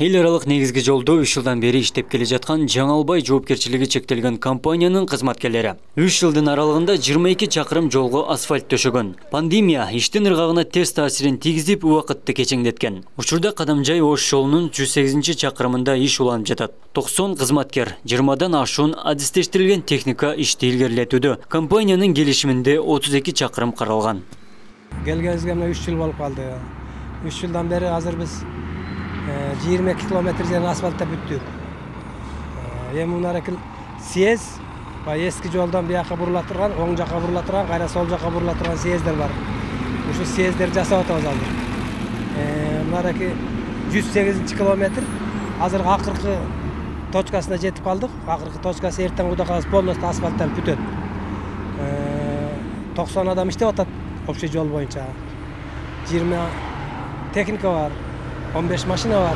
эл аралык негизги жолдо 3 жылдан бери иштеп келе жаткан Жаңалбай жоопкерчилиги чектелген компаниянын кызматкерлери 3 жылдын аралыгында 22 чакырым жолго асфальт төшөгөн. Пандемия иштин ыргагына терс таасирин тийгизип, убакытты кечеңдеткен. Учурда Кадамжай Ош жолунун 108 чакырымында иш уланып жатат. 90 кызматкер, 20дан ашуун адистештирилген техника ишти илгерилетүүдө. Компаниянын келишиминде 32 чакырым каралган. Келгенибизге 3 жыл болуп калды. 3 жылдан бери азыр биз 22 километр жерин асфальтта бүттүк. Эми мунаракыл съезд, эски жолдон бияка бурула турган, оң жака бурула турган, кайра сол жака бурула турган съездер бар. Ушу съездерди жасап атабыз азыр. Мунараки 108 километр азыр акыркы точкасына жетип калдык. Акыркы точкасы эртең Кудай кааласа полностью асфальтталып бүтөт. 90 адам иштеп атат общий жол боюнча. 20 техника бар. 15 машина var.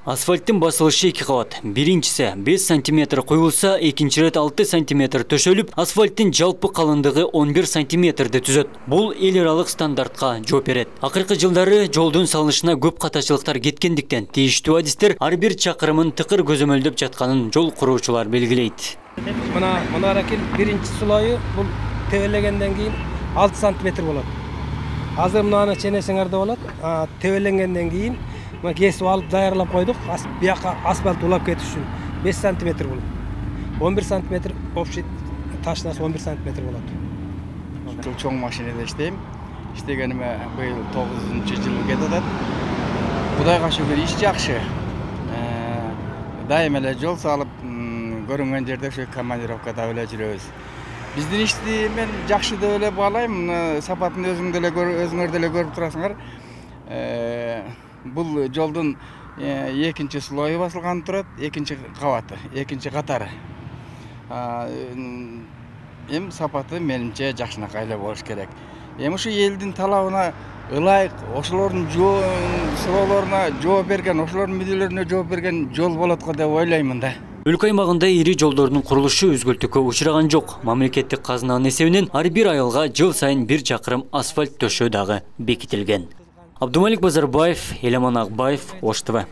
Асфальттын басылышы 2 кабат. Биринчиси 5 см коюлса, экинчи рет 6 см төшөлүп, асфальттын жалпы калындыгы 11 см түзөт. Бул эл аралык стандартка жооп берет. Акыркы жылдары жолдун салынышына көп катачылыктар кеткендиктен, тийиштүү адистер ар бир чакырымын тыкыр көзөмөлдөп жатканын жол куруучулар белгилейт. Мына ракет биринчи слою бул тебелегенден кийин 6 см болот. Азыр мынаны ченесиңерде болот. Тебелегенден кийин мына кесип алып даярлап койдук. Бияка асфальт улап кетиш үчүн 5 см болот. 11 см общий ташнасы 11 см болот. Чоң машинада иштейм. Иштегениме быйыл 9-жыл кетип атат. Кудайга шүгүр иш жакшы. Дайым эле жол салып көрүнгөн жерде ошо командировкада эле жүрөбүз. Биздин ишти мен жакшы деп эле баалайм. Сапатын өзүңөр деле көрүп турасыңар. Бул жолдун экинчи слою басылган турат, экинчи кабаты, экинчи катары. Эми сапаты менимче жакшынакай эле болуш керек. Эми ушу элдин талабына ылайык, ошолордун суроолоруна жооп берген, ошолордун мүдөлөрүнө жооп берген жол болот го деп ойлоймун да. Өлкө аймагында ири жолдордун курулушу өзгөлтүккө учураган жок. Мамлекеттик казынанын эсебинен ар бир айылга жыл сайын 1 чакырым асфальт төшөө дагы бекитилген. Абдумалик Базарбаев, Эламан Акбаев, Ош ТВ.